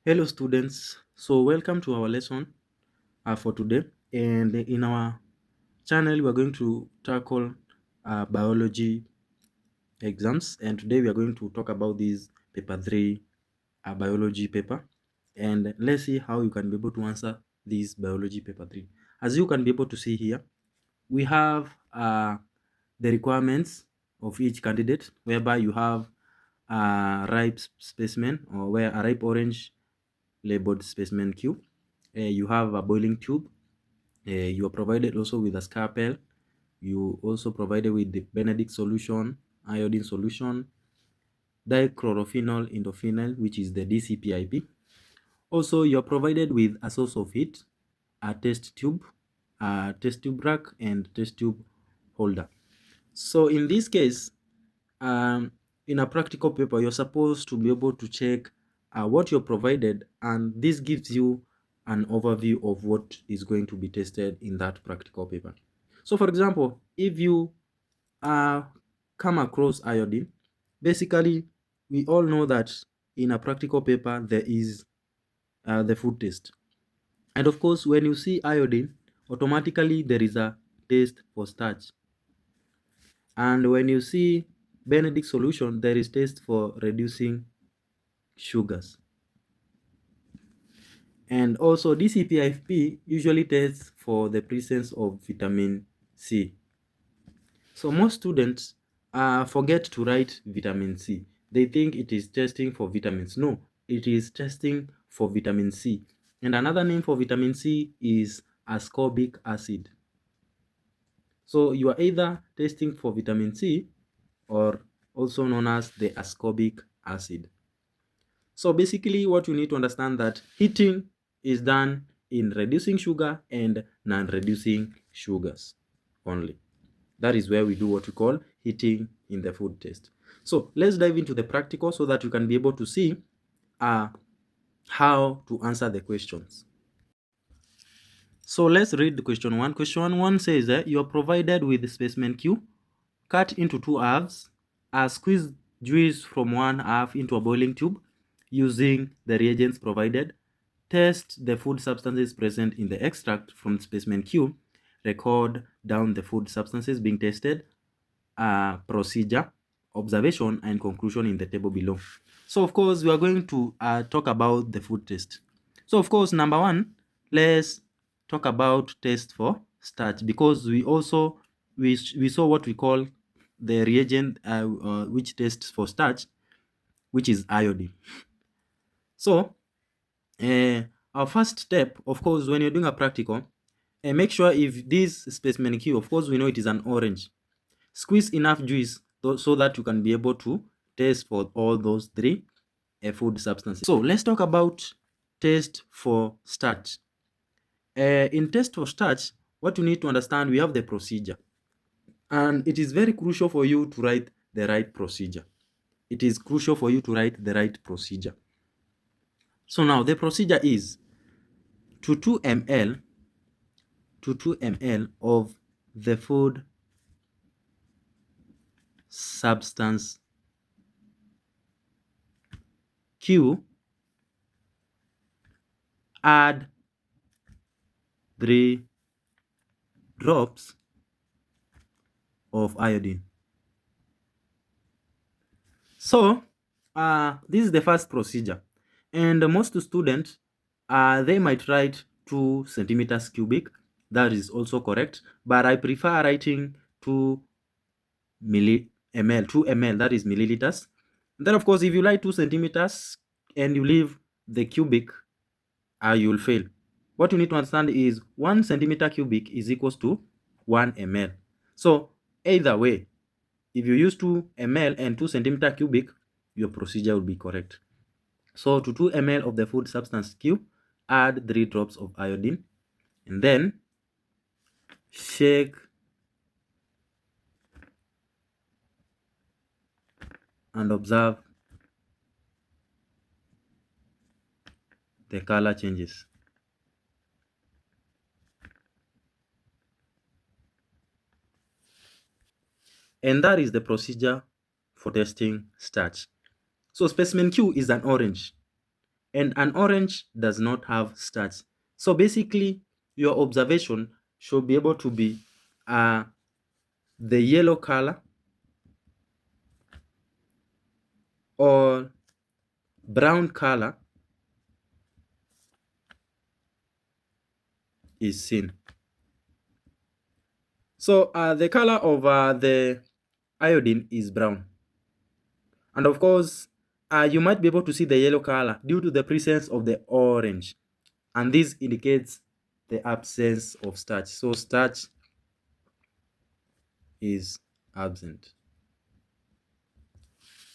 Hello students, so welcome to our lesson for today, and in our channel we are going to tackle biology exams, and today we are going to talk about this paper 3 biology paper, and let's see how you can be able to answer this biology paper 3. As you can be able to see here, we have the requirements of each candidate, whereby you have a ripe specimen, or where a ripe orange labeled specimen Q. You have a boiling tube. You are provided also with a scalpel. You also provided with the Benedict solution, iodine solution, dichlorophenol indophenol, which is the DCPIP. Also, you're provided with a source of heat, a test tube rack, and test tube holder. So in this case, um, in a practical paper, you're supposed to be able to check what you're provided, and this gives you an overview of what is going to be tested in that practical paper. So for example, if you uh, come across iodine, basically we all know that in a practical paper there is the food test. And of course, when you see iodine, automatically there is a test for starch. And when you see Benedict solution, there is test for reducing sugars. And also DCPIP usually tests for the presence of vitamin C. So most students forget to write vitamin C. They think it is testing for vitamins. No, it is testing for vitamin C. And another name for vitamin C is ascorbic acid. So you are either testing for vitamin C or also known as the ascorbic acid. So basically what you need to understand that heating is done in reducing sugar and non-reducing sugars only. That is where we do what we call heating in the food test. So let's dive into the practical so that you can be able to see how to answer the questions. So let's read the question 1. Question 1 says that you are provided with the specimen Q, cut into two halves, squeeze juice from one half into a boiling tube using the reagents provided, test the food substances present in the extract from specimen Q, record down the food substances being tested, procedure, observation, and conclusion in the table below. So of course, we are going to talk about the food test. So of course, number 1, let's talk about test for starch, because we saw what we call the reagent which tests for starch, which is iodine. So our first step, of course, when you're doing a practical, make sure if this specimen Q, of course we know it is an orange, squeeze enough juice so that you can be able to test for all those three food substances. So let's talk about test for starch. In test for starch, what you need to understand, we have the procedure, and it is very crucial for you to write the right procedure. It is crucial for you to write the right procedure. So now the procedure is to 2 ml of the food substance Q, add 3 drops of iodine. So this is the first procedure, and most students they might write 2 centimeters cubic. That is also correct, but I prefer writing 2 ml, 2 ml, that is milliliters. Then of course, if you write 2 centimeters and you leave the cubic, you will fail. What you need to understand is 1 centimeter cubic is equals to 1 ml. So either way, if you use 2 ml and 2 centimeter cubic, your procedure will be correct. So to 2 ml of the food substance Q, add 3 drops of iodine, and then shake and observe the color changes. And that is the procedure for testing starch. So specimen Q is an orange. and an orange does not have starch. So basically, your observation should be able to be the yellow color or brown color is seen. So the color of the iodine is brown. And of course, you might be able to see the yellow color due to the presence of the orange. And this indicates the absence of starch. So starch is absent.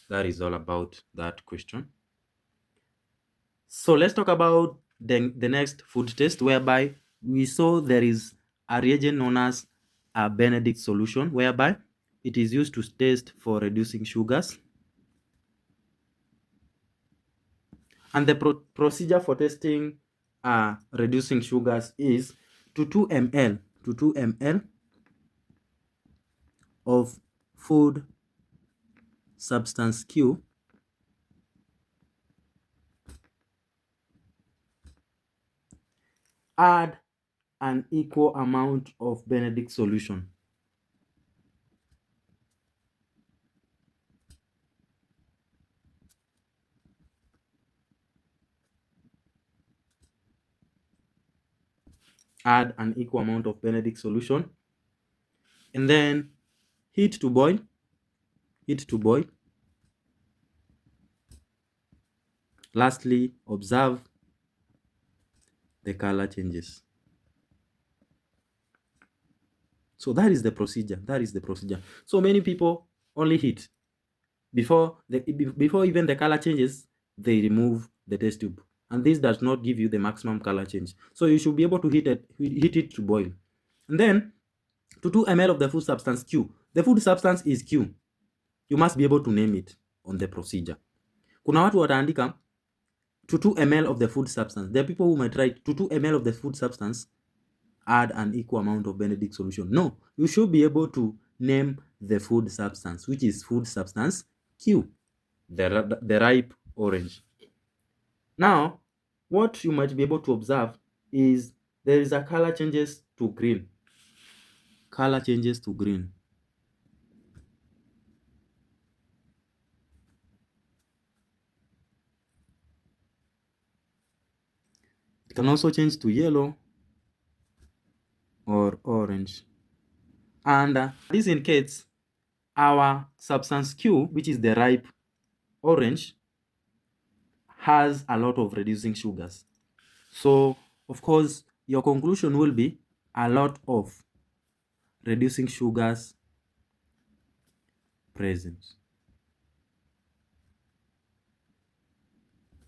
That is all about that question. So let's talk about the next food test, whereby we saw there is a reagent known as a Benedict solution, whereby it is used to test for reducing sugars. And the procedure for testing reducing sugars is to 2 ml of food substance Q add an equal amount of Benedict solution. Add an equal amount of Benedict solution, and then heat to boil. Lastly, observe the color changes. So that is the procedure. So many people only heat before even the color changes, they remove the test tube, and this does not give you the maximum color change. So you should be able to heat it to boil. And then to 2 ml of the food substance Q. The food substance is Q. You must be able to name it on the procedure. Kuna watu wataandika to 2 ml of the food substance. There are people who might write to 2 ml of the food substance, add an equal amount of Benedict solution. No, you should be able to name the food substance, which is food substance Q, the ripe orange. Now, what you might be able to observe is there is a color changes to green. Color changes to green. It can also change to yellow or orange. And this indicates our substance Q, which is the ripe orange, has a lot of reducing sugars. So, of course, your conclusion will be a lot of reducing sugars present.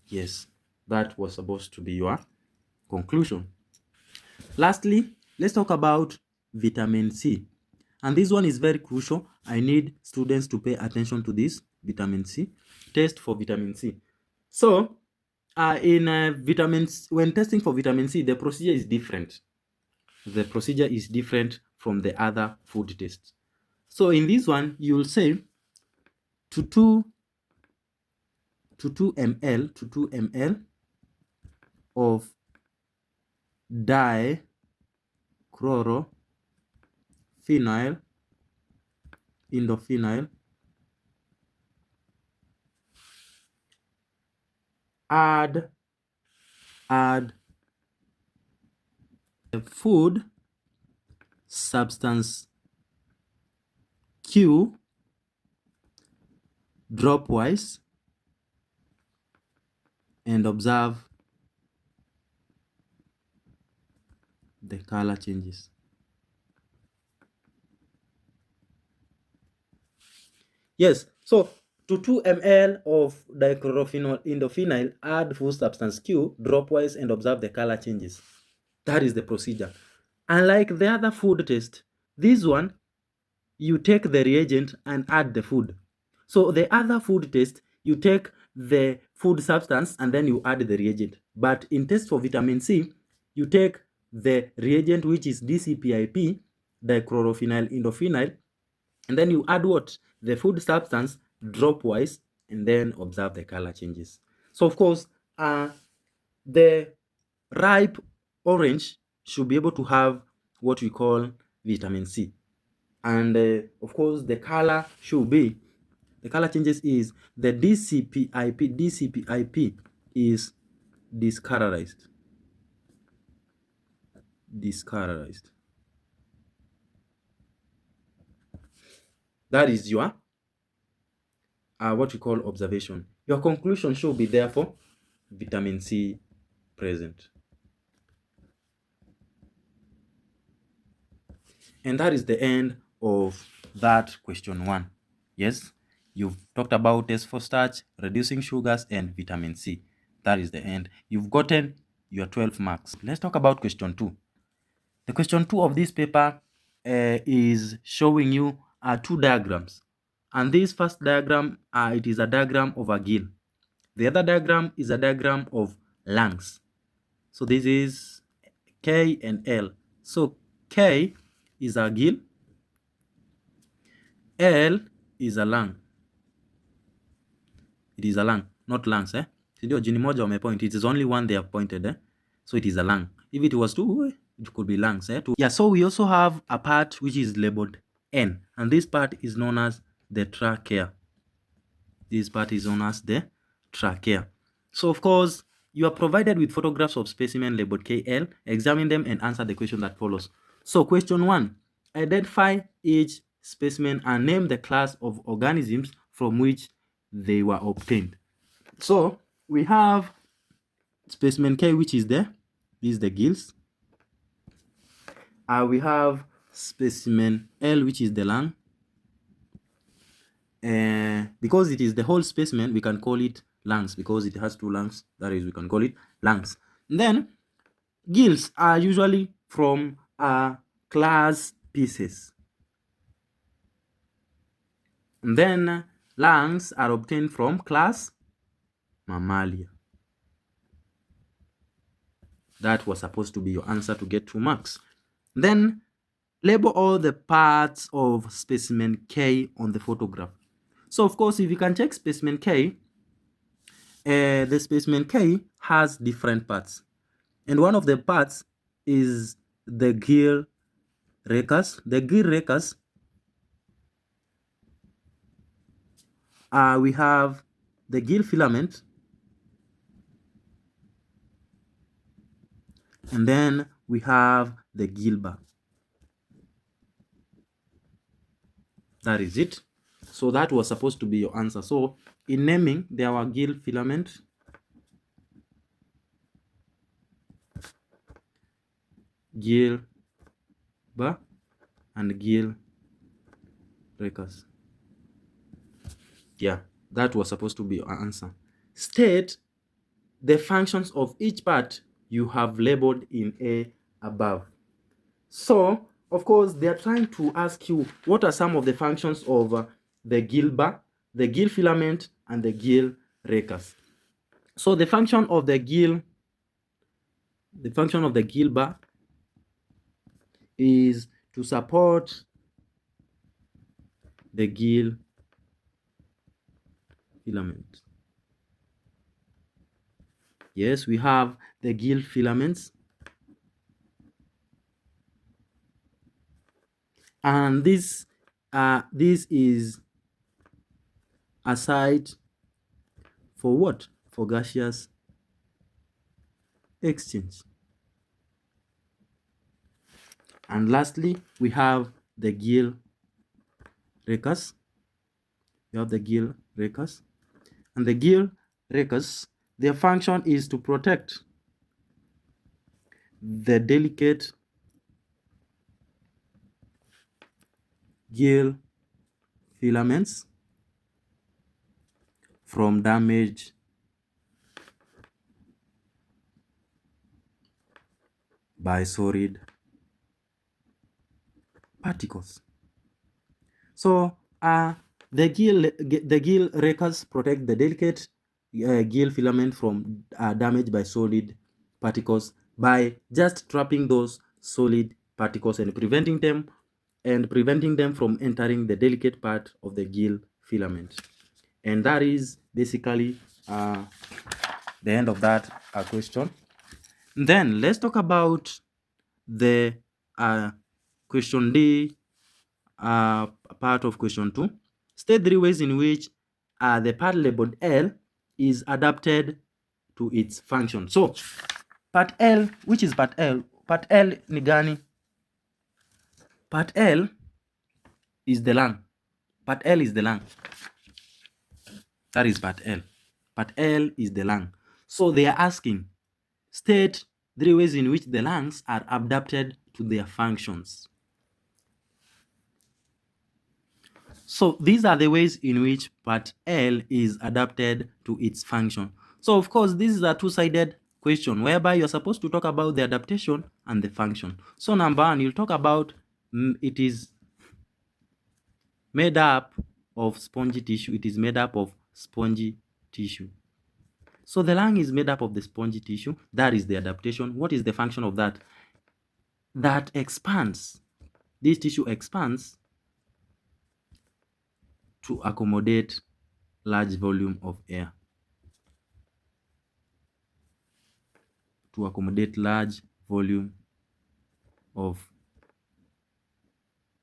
Yes, that was supposed to be your conclusion. Lastly, let's talk about vitamin C. And this one is very crucial. I need students to pay attention to this vitamin C. Test for vitamin C. So, when testing for vitamin C, the procedure is different. The procedure is different from the other food tests. So in this one, you'll say to 2 ml of dichlorophenyl indophenyl add the food substance Q dropwise and observe the color changes. Yes, so to 2 ml of dichlorophenyl indophenyl, add food substance Q dropwise and observe the color changes. That is the procedure. Unlike the other food test, this one, you take the reagent and add the food. So the other food test, you take the food substance and then you add the reagent. But in test for vitamin C, you take the reagent, which is DCPIP, dichlorophenyl indophenyl, and then you add what? The food substance dropwise, and then observe the color changes. So of course, the ripe orange should be able to have what we call vitamin C. And of course, the color changes is the DCPIP is discolorized. That is your what we call observation. Your conclusion should be therefore vitamin C present. And that is the end of that question 1. Yes, you've talked about test for starch, reducing sugars, and vitamin C. That is the end. You've gotten your 12 marks. Let's talk about question 2. The question 2 of this paper is showing you 2 diagrams. And this first diagram, it is a diagram of a gill. The other diagram is a diagram of lungs. So this is K and L. So K is a gill, L is a lung. It is a lung, not lungs. Sindio, jini moja wamepoint. It is only one they have pointed. So it is a lung. If it was two, it could be lungs. Yeah, so we also have a part which is labeled N. And this part is known as the trachea. This part is known as the trachea. So of course, you are provided with photographs of specimen labeled KL. Examine them and answer the question that follows. So question 1, identify each specimen and name the class of organisms from which they were obtained. So we have specimen K, which is there. This is the gills. We have specimen L, which is the lung. Because it is the whole specimen, we can call it lungs because it has 2 lungs. That is, we can call it lungs. And then gills are usually from class species. And then lungs are obtained from class Mammalia. That was supposed to be your answer to get 2 marks. Then label all the parts of specimen K on the photograph. So of course, if you can check specimen K, the specimen K has different parts. And one of the parts is the gill rachis. The gill rachis, we have the gill filament, and then we have the gill bar. That is it. So that was supposed to be your answer. So in naming, there were gill filament, gill bar, and gill rachis. Yeah, that was supposed to be your answer. State the functions of each part you have labeled in A above. So, of course, they are trying to ask you what are some of the functions of the gill bar, the gill filament, and the gill rachis. So the function of the gill bar is to support the gill filament. Yes, we have the gill filaments. And this is a site for what? For gaseous exchange. And lastly, we have the gill rachis. We have the gill rachis. And the gill rachis, their function is to protect the delicate gill filaments from damage by solid particles. So the gill rachis protect the delicate gill filament from damage by solid particles by just trapping those solid particles and preventing them from entering the delicate part of the gill filament. And that is basically the end of that question. Then let's talk about the question D part of question 2. State 3 ways in which the part labeled L is adapted to its function. So part L, which is part L? Part L ni gani? Part L is the lung. Part L is the lung. That is part L. Part L is the lung. So they are asking, state 3 ways in which the lungs are adapted to their functions. So these are the ways in which part L is adapted to its function. So of course, this is a two-sided question whereby you're supposed to talk about the adaptation and the function. So number 1, you'll talk about it is made up of spongy tissue. It is made up of spongy tissue. So the lung is made up of the spongy tissue. That is the adaptation. What is the function of that? That expands. This tissue expands to accommodate large volume of air. To accommodate large volume of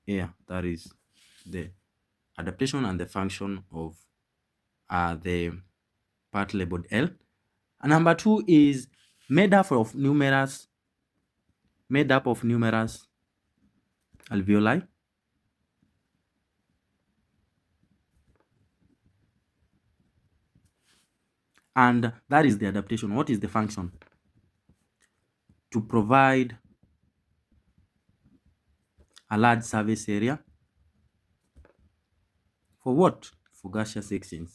air. That is the adaptation and the function of the part labeled L. And number 2 is made up of numerous alveoli. And that is the adaptation. What is the function? To provide a large surface area. For what? For gaseous exchange.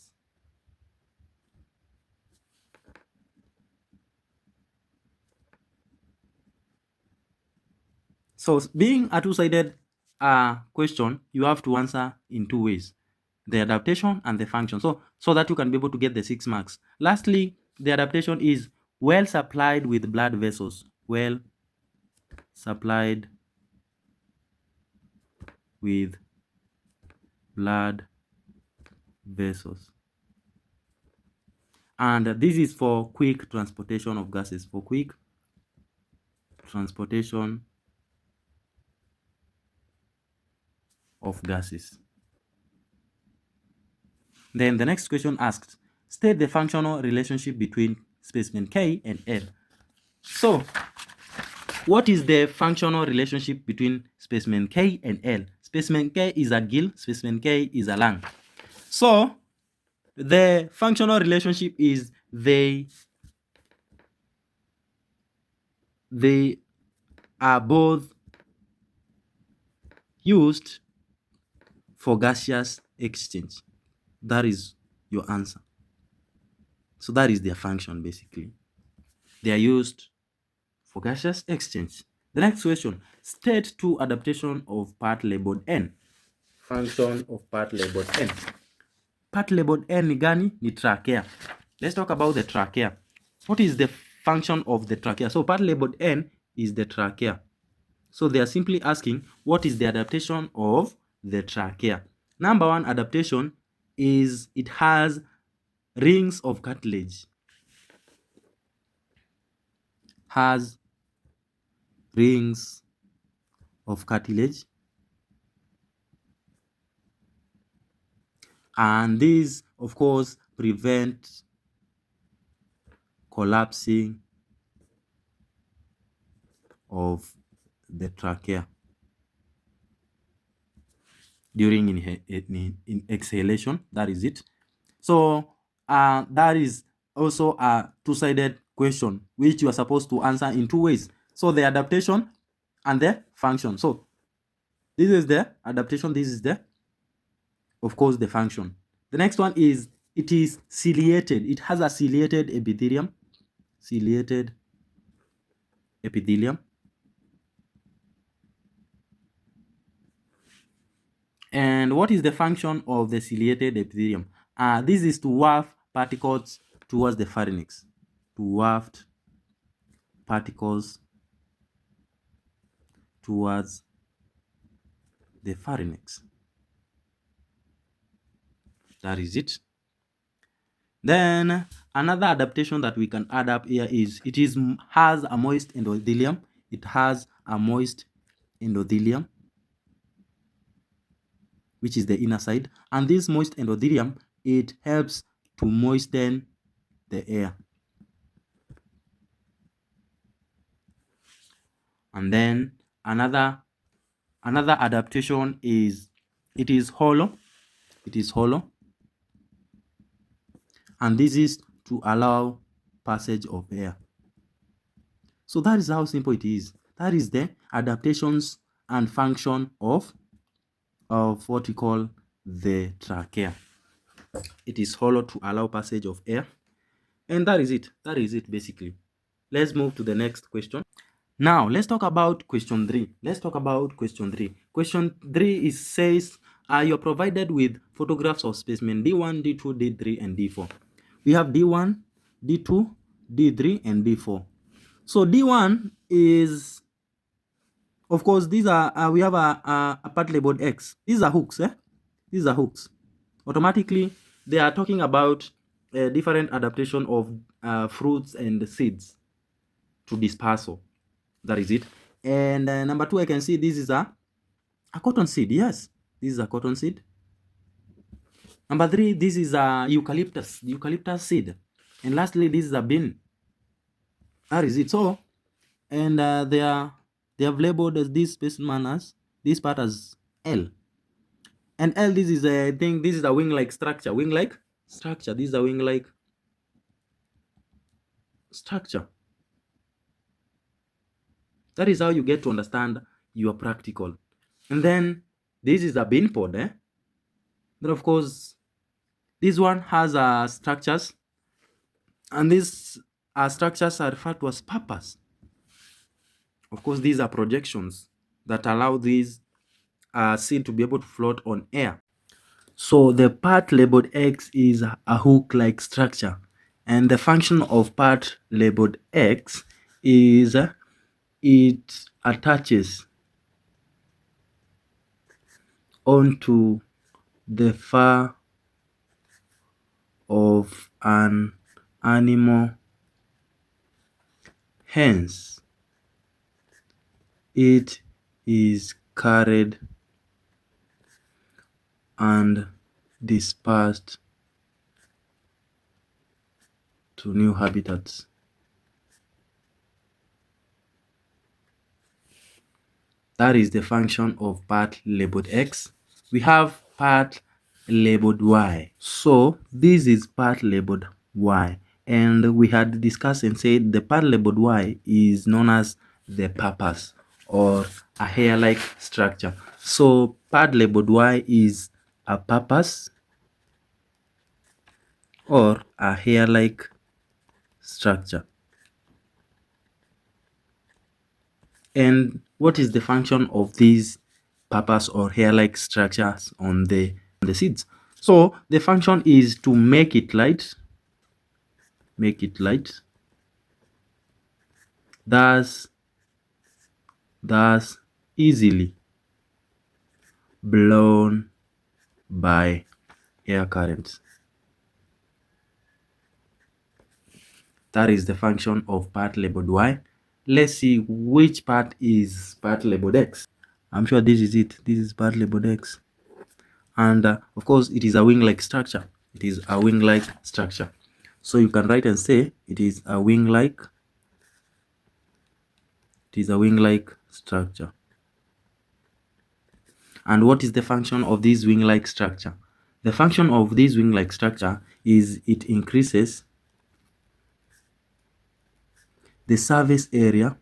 So being a two-sided question, you have to answer in 2 ways. The adaptation and the function. So that you can be able to get the 6 marks. Lastly, the adaptation is well supplied with blood vessels. Well supplied with blood vessels. And this is for quick transportation of gases. For quick transportation of gases. Then the next question asks, state the functional relationship between specimen K and L. So, what is the functional relationship between specimen K and L? Specimen K is a gill, specimen K is a lung. So, the functional relationship is they are both used for gaseous exchange. That is your answer. So that is their function basically. They are used for gaseous exchange. The next question, state 2 adaptation of part labeled N. Function of part labeled N. Part labeled N ni gani? Ni trachea. Let's talk about the trachea. What is the function of the trachea? So part labeled N is the trachea. So they are simply asking, what is the adaptation of the trachea? Number 1 adaptation is it has rings of cartilage. Has rings of cartilage. And these, of course, prevent collapsing of the trachea during in exhalation. That is it. So that is also a two-sided question which you are supposed to answer in 2 ways. So the adaptation and the function. So this is the adaptation, this is the, of course, the function. The next one is it is ciliated. It has a ciliated epithelium. Ciliated epithelium. And what is the function of the ciliated epithelium? This is to waft particles towards the pharynx. To waft particles towards the pharynx. That is it. Then another adaptation that we can add up here is has a moist endothelium. It has a moist endothelium, which is the inner side, and this moist endothelium, it helps to moisten the air. And then another adaptation is it is hollow. It is hollow, and this is to allow passage of air. So that is how simple it is. That is the adaptations and function of what we call the trachea. It is hollow to allow passage of air, and that is it. That is it basically. Let's move to the next question. Now let's talk about question 3. Question 3 says you're provided with photographs of specimen D1, D2, D3, and D4. We have D1, D2, D3, and D4. So D1 is, of course, these are we have a part labeled X. These are hooks, These are hooks. Automatically, they are talking about different adaptation of fruits and seeds to dispersal. That is it. And number 2, I can see this is a cotton seed. Yes, this is a cotton seed. Number 3, this is a eucalyptus seed. And lastly, this is a bean. That is it. So, and they have labeled this specimen as this part as L. And L, this is I think this is a wing-like structure. This is a wing-like structure. That is how you get to understand your practical. And then this is a bean pod. Then of course, this one has structures, and these structures are referred to as papas. Of course, these are projections that allow these seed to be able to float on air. So the part labeled X is a hook-like structure, and the function of part labeled X is it attaches onto the fur of an animal. Hence, it is carried and dispersed to new habitats. That is the function of part labeled X. We have part labeled Y. So this is part labeled Y. And we had discussed and said the part labeled Y is known as the papas, or a hair-like structure. So part labeled Y is a papas or a hair-like structure. And what is the function of these papas or hair-like structures on the seeds? So the function is to make it light, thus easily blown by air currents. That is the function of part labeled Y. Let's see which part is part labeled X. I'm sure this is it. This is part labeled X. And of course, it is a wing-like structure. So you can write and say it is a wing-like structure. And what is the function of this wing-like structure? The function of this wing-like structure is it increases the surface area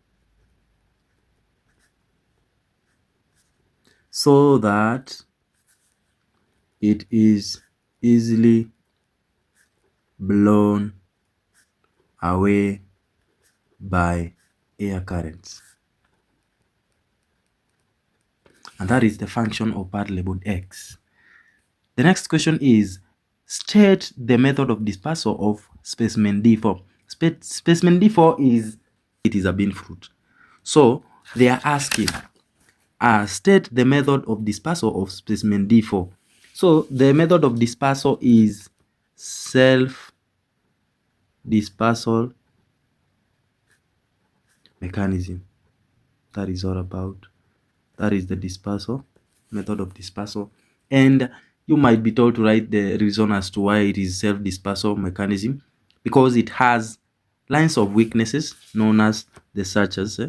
so that it is easily blown away by air currents. And that is the function of part labeled X. The next question is, state the method of dispersal of specimen D4. Specimen D4 is a bean fruit. So they are asking, state the method of dispersal of specimen D4. So the method of dispersal is self-dispersal. dispersal mechanism. That is all about. That is the dispersal method of dispersal. And you might be told to write the reason as to why it is self-dispersal mechanism, because it has lines of weaknesses known as the searches,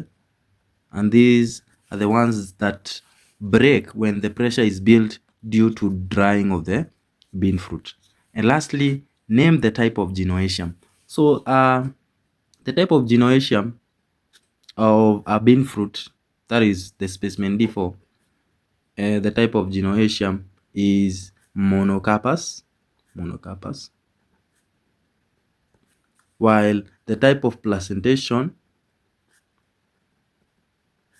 and these are the ones that break when the pressure is built due to drying of the bean fruit. And lastly, name the type of genoecium. So the type of genoecium of a bean fruit, that is the specimen D4, the type of genoecium is monocarpus, while the type of placentation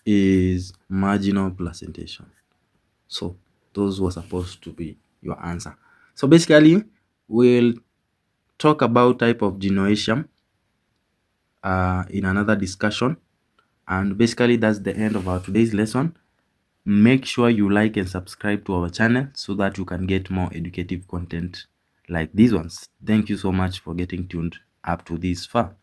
is marginal placentation. So those were supposed to be your answer. So basically, we'll talk about type of genoecium in another discussion. And basically, that's the end of our today's lesson. Make sure you like and subscribe to our channel so that you can get more educative content like these ones. Thank you so much for getting tuned up to this far.